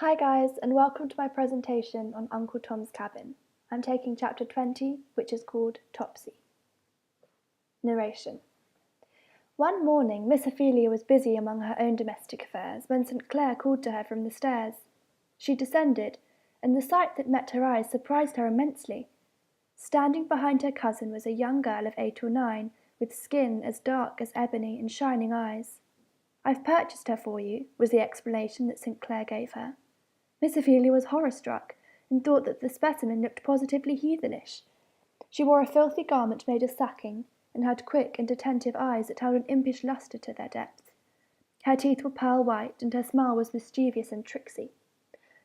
Hi guys, and welcome to my presentation on Uncle Tom's Cabin. I'm taking chapter 20, which is called Topsy. Narration. One morning, Miss Ophelia was busy among her own domestic affairs when St. Clair called to her from the stairs. She descended, and the sight that met her eyes surprised her immensely. Standing behind her cousin was a young girl of 8 or 9, with skin as dark as ebony and shining eyes. "I've purchased her for you," was the explanation that St. Clair gave her. Miss Ophelia was horror-struck, and thought that the specimen looked positively heathenish. She wore a filthy garment made of sacking, and had quick and attentive eyes that held an impish lustre to their depths. Her teeth were pearl white, and her smile was mischievous and tricksy.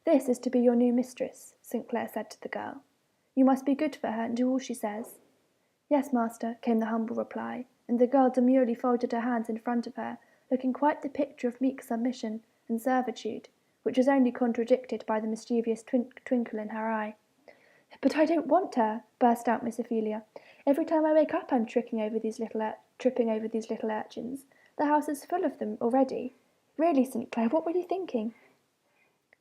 "This is to be your new mistress," St. Clair said to the girl. "You must be good for her and do all she says." "Yes, master," came the humble reply, and the girl demurely folded her hands in front of her, looking quite the picture of meek submission and servitude, which was only contradicted by the mischievous twinkle in her eye. "But I don't want her," burst out Miss Ophelia. "Every time I wake up I'm tripping over these little urchins. The house is full of them already. Really, St. Clair, what were you thinking?"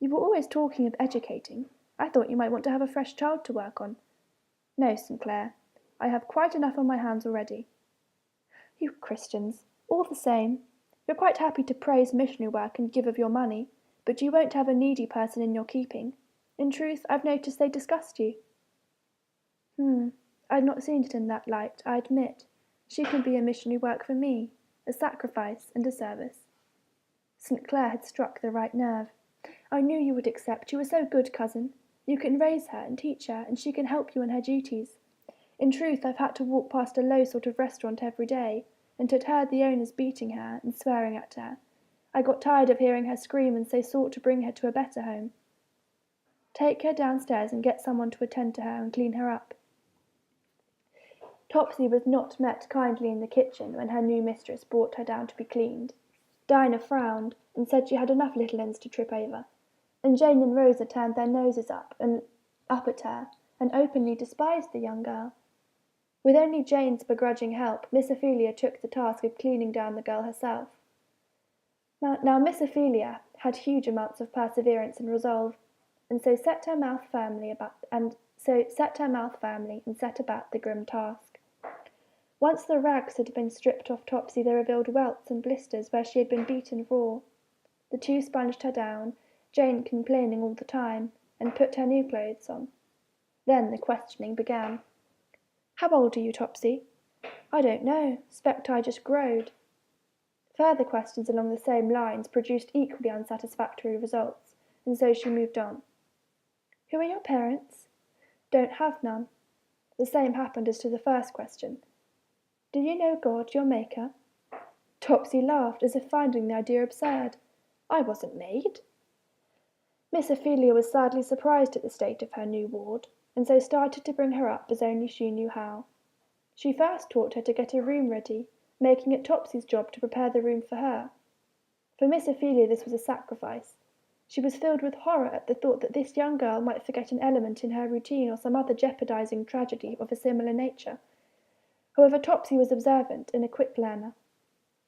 "You were always talking of educating. I thought you might want to have a fresh child to work on." "No, St. Clair, I have quite enough on my hands already." "You Christians! All the same. You're quite happy to praise missionary work and give of your money, but you won't have a needy person in your keeping. In truth, I've noticed they disgust you." I'd not seen it in that light, I admit. She can be a missionary work for me, a sacrifice and a service." St. Clair had struck the right nerve. "I knew you would accept. You are so good, cousin. You can raise her and teach her, and she can help you in her duties. In truth, I've had to walk past a low sort of restaurant every day, and had heard the owners beating her and swearing at her. I got tired of hearing her scream, and so sought to bring her to a better home." "Take her downstairs and get someone to attend to her and clean her up." Topsy was not met kindly in the kitchen when her new mistress brought her down to be cleaned. Dinah frowned, and said she had enough little uns to trip over, and Jane and Rosa turned their noses up at her, and openly despised the young girl. With only Jane's begrudging help, Miss Ophelia took the task of cleaning down the girl herself. Now Miss Ophelia had huge amounts of perseverance and resolve, and so set her mouth firmly and set about the grim task. Once the rags had been stripped off Topsy, they revealed welts and blisters where she had been beaten raw. The two sponged her down, Jane complaining all the time, and put her new clothes on. Then the questioning began. "How old are you, Topsy?" "I don't know. 'Spect I just growed." Further questions along the same lines produced equally unsatisfactory results, and so she moved on. "Who are your parents?" "Don't have none." The same happened as to the first question. "Do you know God, your Maker?" Topsy laughed, as if finding the idea absurd. "I wasn't made." Miss Ophelia was sadly surprised at the state of her new ward, and so started to bring her up as only she knew how. She first taught her to get a room ready, making it Topsy's job to prepare the room for her. For Miss Ophelia this was a sacrifice. She was filled with horror at the thought that this young girl might forget an element in her routine or some other jeopardizing tragedy of a similar nature. However, Topsy was observant and a quick learner.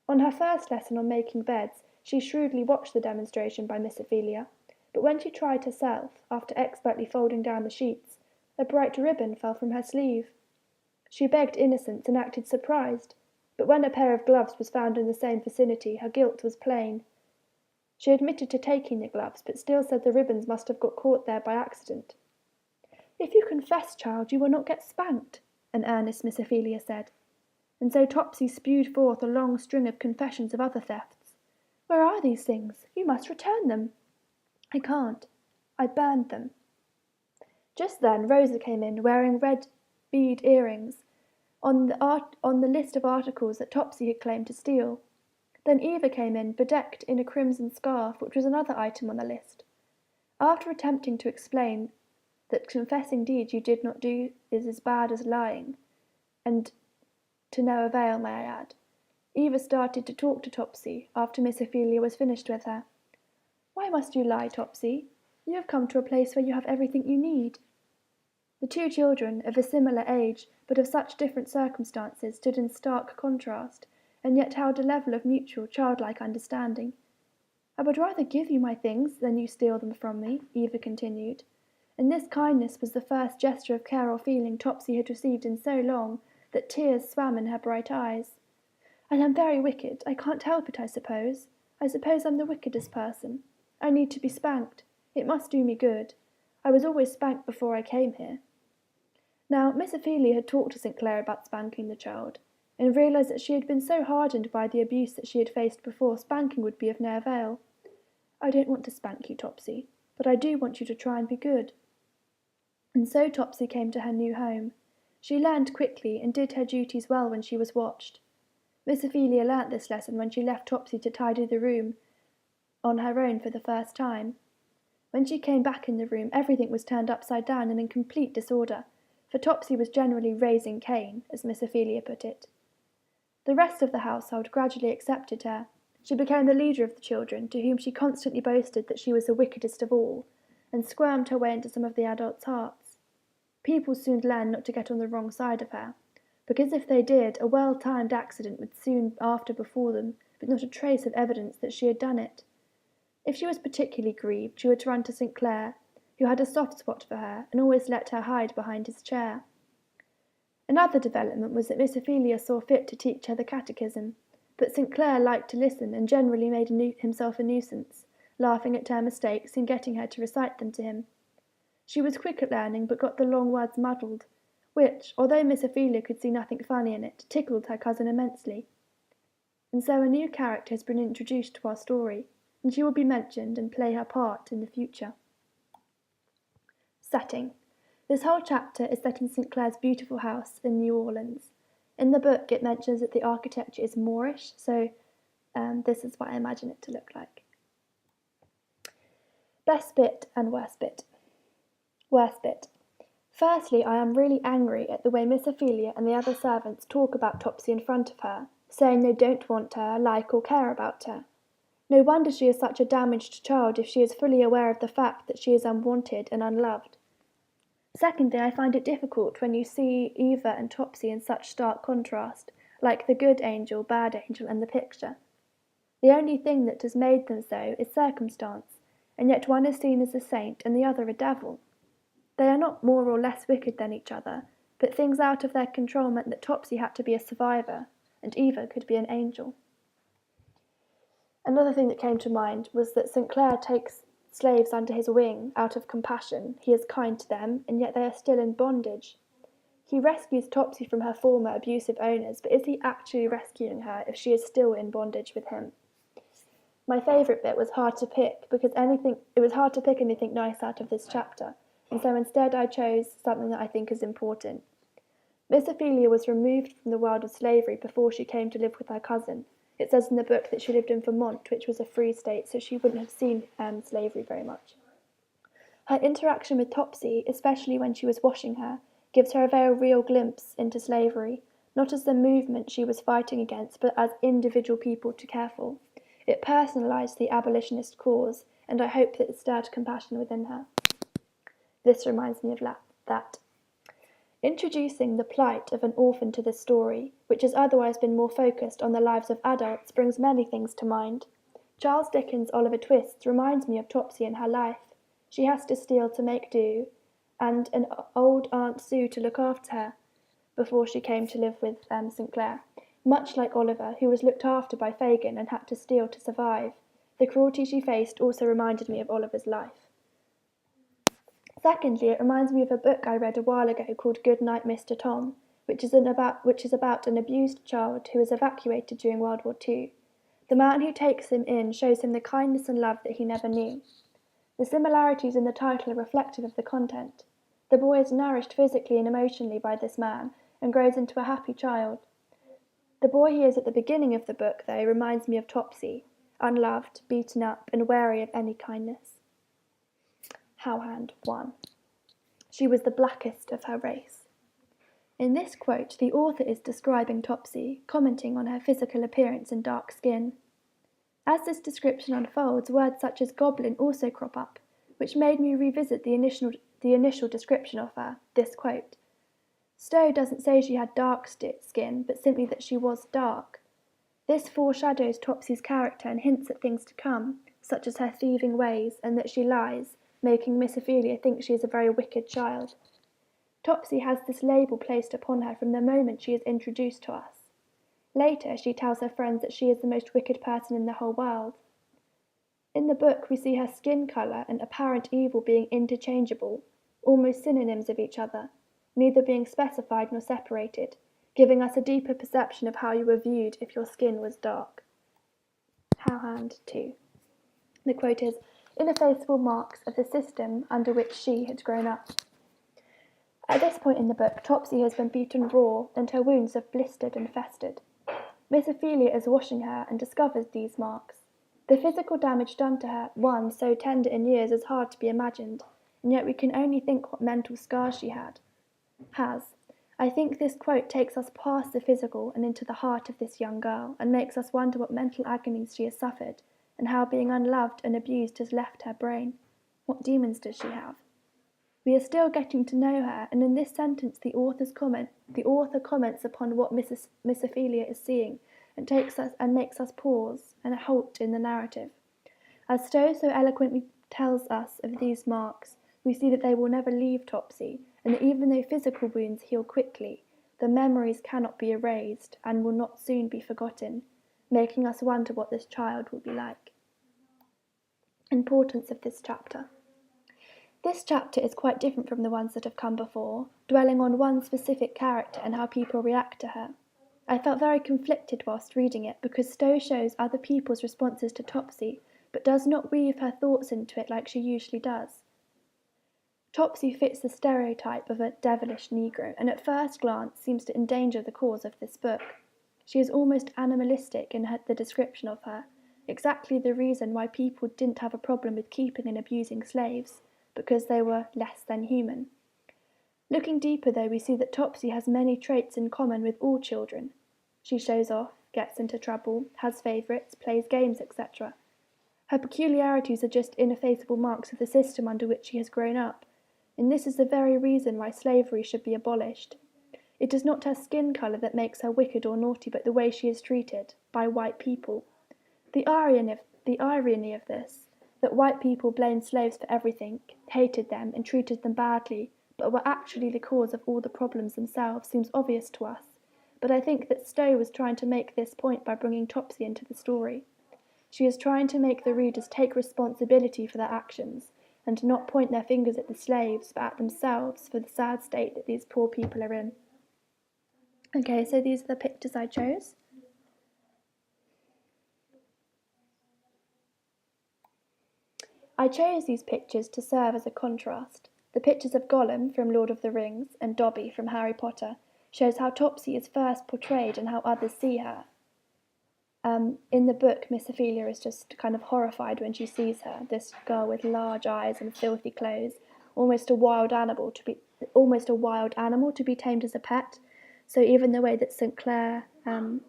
On her first lesson on making beds, she shrewdly watched the demonstration by Miss Ophelia, but when she tried herself, after expertly folding down the sheets, a bright ribbon fell from her sleeve. She begged innocence and acted surprised, but when a pair of gloves was found in the same vicinity, her guilt was plain. She admitted to taking the gloves, but still said the ribbons must have got caught there by accident. "If you confess, child, you will not get spanked," an earnest Miss Ophelia said. And so Topsy spewed forth a long string of confessions of other thefts. "Where are these things? You must return them." "I can't. I burned them." Just then Rosa came in, wearing red bead earrings, on the list of articles that Topsy had claimed to steal. Then Eva came in, bedecked in a crimson scarf, which was another item on the list. After attempting to explain that confessing deeds you did not do is as bad as lying, and to no avail, may I add, Eva started to talk to Topsy after Miss Ophelia was finished with her. "Why must you lie, Topsy? You have come to a place where you have everything you need." The two children, of a similar age, but of such different circumstances, stood in stark contrast, and yet held a level of mutual childlike understanding. I would rather give you my things than you steal them from me, Eva continued, and this kindness was the first gesture of care or feeling Topsy had received in so long that tears swam in her bright eyes. And I'm very wicked. I can't help it, I suppose. I suppose I'm the wickedest person. I need to be spanked. It must do me good. I was always spanked before I came here. Now, Miss Ophelia had talked to St. Clair about spanking the child, and realised that she had been so hardened by the abuse that she had faced before, spanking would be of no avail. I don't want to spank you, Topsy, but I do want you to try and be good. And so Topsy came to her new home. She learned quickly and did her duties well when she was watched. Miss Ophelia learnt this lesson when she left Topsy to tidy the room on her own for the first time. When she came back in the room, everything was turned upside down and in complete disorder, for Topsy was generally raising Cain, as Miss Ophelia put it. The rest of the household gradually accepted her. She became the leader of the children, to whom she constantly boasted that she was the wickedest of all, and squirmed her way into some of the adults' hearts. People soon learned not to get on the wrong side of her, because if they did, a well-timed accident would soon after befall them, with not a trace of evidence that she had done it. If she was particularly grieved, she would run to St. Clair, who had a soft spot for her, and always let her hide behind his chair. Another development was that Miss Ophelia saw fit to teach her the catechism, but St. Clair liked to listen and generally made himself a nuisance, laughing at her mistakes and getting her to recite them to him. She was quick at learning, but got the long words muddled, which, although Miss Ophelia could see nothing funny in it, tickled her cousin immensely. And so a new character has been introduced to our story, and she will be mentioned and play her part in the future. Setting. This whole chapter is set in St. Clair's beautiful house in New Orleans. In the book, it mentions that the architecture is Moorish, so this is what I imagine it to look like. Best bit and worst bit. Worst bit. Firstly, I am really angry at the way Miss Ophelia and the other servants talk about Topsy in front of her, saying they don't want her, like or care about her. No wonder she is such a damaged child if she is fully aware of the fact that she is unwanted and unloved. Secondly, I find it difficult when you see Eva and Topsy in such stark contrast, like the good angel, bad angel, and the picture. The only thing that has made them so is circumstance, and yet one is seen as a saint and the other a devil. They are not more or less wicked than each other, but things out of their control meant that Topsy had to be a survivor, and Eva could be an angel. Another thing that came to mind was that St. Clair takes slaves under his wing out of compassion. He is kind to them, and yet they are still in bondage. He rescues Topsy from her former abusive owners, but is he actually rescuing her if she is still in bondage with him? My favourite bit was hard to pick, because it was hard to pick anything nice out of this chapter, and so instead I chose something that I think is important. Miss Ophelia was removed from the world of slavery before she came to live with her cousin. It says in the book that she lived in Vermont, which was a free state, so she wouldn't have seen slavery very much. Her interaction with Topsy, especially when she was washing her, gives her a very real glimpse into slavery, not as the movement she was fighting against, but as individual people to care for. It personalised the abolitionist cause, and I hope that it stirred compassion within her. This reminds me of that. Introducing the plight of an orphan to this story, which has otherwise been more focused on the lives of adults, brings many things to mind. Charles Dickens' Oliver Twist reminds me of Topsy in her life. She has to steal to make do, and an old Aunt Sue to look after her before she came to live with St. Clair. Much like Oliver, who was looked after by Fagin and had to steal to survive, the cruelty she faced also reminded me of Oliver's life. Secondly, it reminds me of a book I read a while ago called Good Night, Mr. Tom, which is about an abused child who is evacuated during World War II. The man who takes him in shows him the kindness and love that he never knew. The similarities in the title are reflective of the content. The boy is nourished physically and emotionally by this man and grows into a happy child. The boy he is at the beginning of the book, though, reminds me of Topsy, unloved, beaten up, and wary of any kindness. Howhand 1. She was the blackest of her race. In this quote, the author is describing Topsy, commenting on her physical appearance and dark skin. As this description unfolds, words such as goblin also crop up, which made me revisit the initial description of her, this quote. Stowe doesn't say she had dark skin, but simply that she was dark. This foreshadows Topsy's character and hints at things to come, such as her thieving ways, and that she lies, making Miss Ophelia think she is a very wicked child. Topsy has this label placed upon her from the moment she is introduced to us. Later, she tells her friends that she is the most wicked person in the whole world. In the book, we see her skin colour and apparent evil being interchangeable, almost synonyms of each other, neither being specified nor separated, giving us a deeper perception of how you were viewed if your skin was dark. Howhand 2. The quote is, "Ineffaceable marks of the system under which she had grown up." At this point in the book, Topsy has been beaten raw and her wounds have blistered and festered. Miss Ophelia is washing her and discovers these marks. The physical damage done to her, one so tender in years, is hard to be imagined, and yet we can only think what mental scars she has. I think this quote takes us past the physical and into the heart of this young girl, and makes us wonder what mental agonies she has suffered, and how being unloved and abused has left her brain. What demons does she have? We are still getting to know her, and in this sentence the author comments upon what Miss Ophelia is seeing, and makes us pause and halt in the narrative. As Stowe so eloquently tells us of these marks, we see that they will never leave Topsy, and that even though physical wounds heal quickly, the memories cannot be erased and will not soon be forgotten, making us wonder what this child will be like. Importance of this chapter. This chapter is quite different from the ones that have come before, dwelling on one specific character and how people react to her. I felt very conflicted whilst reading it because Stowe shows other people's responses to Topsy, but does not weave her thoughts into it like she usually does. Topsy fits the stereotype of a devilish Negro, and at first glance seems to endanger the cause of this book. She is almost animalistic in the description of her, exactly the reason why people didn't have a problem with keeping and abusing slaves, because they were less than human. Looking deeper, though, we see that Topsy has many traits in common with all children. She shows off, gets into trouble, has favourites, plays games, etc. Her peculiarities are just ineffaceable marks of the system under which she has grown up, and this is the very reason why slavery should be abolished. It is not her skin colour that makes her wicked or naughty, but the way she is treated by white people. The irony of this, that white people blamed slaves for everything, hated them and treated them badly, but were actually the cause of all the problems themselves, seems obvious to us. But I think that Stowe was trying to make this point by bringing Topsy into the story. She is trying to make the readers take responsibility for their actions, and to not point their fingers at the slaves, but at themselves for the sad state that these poor people are in. Okay, so these are the pictures I chose. I chose these pictures to serve as a contrast. The pictures of Gollum from Lord of the Rings and Dobby from Harry Potter shows how Topsy is first portrayed and how others see her. In the book, Miss Ophelia is just kind of horrified when she sees her, this girl with large eyes and filthy clothes, almost a wild animal to be tamed as a pet. So even the way that St. Clair kind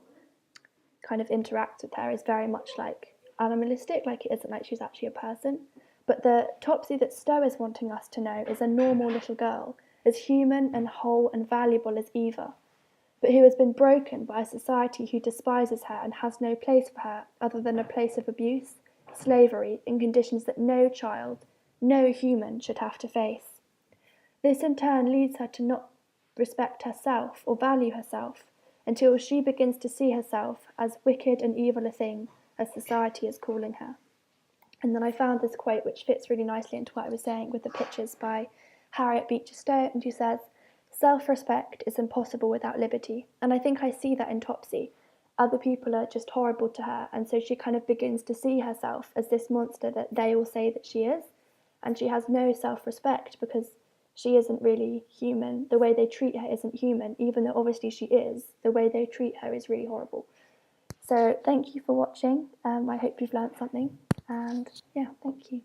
of interacts with her is very much like animalistic, like it isn't like she's actually a person. But the Topsy that Stowe is wanting us to know is a normal little girl, as human and whole and valuable as Eva, but who has been broken by a society who despises her and has no place for her other than a place of abuse, slavery, and conditions that no child, no human should have to face. This in turn leads her to not respect herself or value herself until she begins to see herself as wicked and evil a thing as society is calling her. And then I found this quote which fits really nicely into what I was saying with the pictures by Harriet Beecher Stowe, and she says, "Self-respect is impossible without liberty." And I think I see that in Topsy. Other people are just horrible to her, and so she kind of begins to see herself as this monster that they all say that she is, and she has no self-respect because she isn't really human. The way they treat her isn't human, even though obviously she is. The way they treat her is really horrible. So thank you for watching. I hope you've learnt something, and yeah, thank you.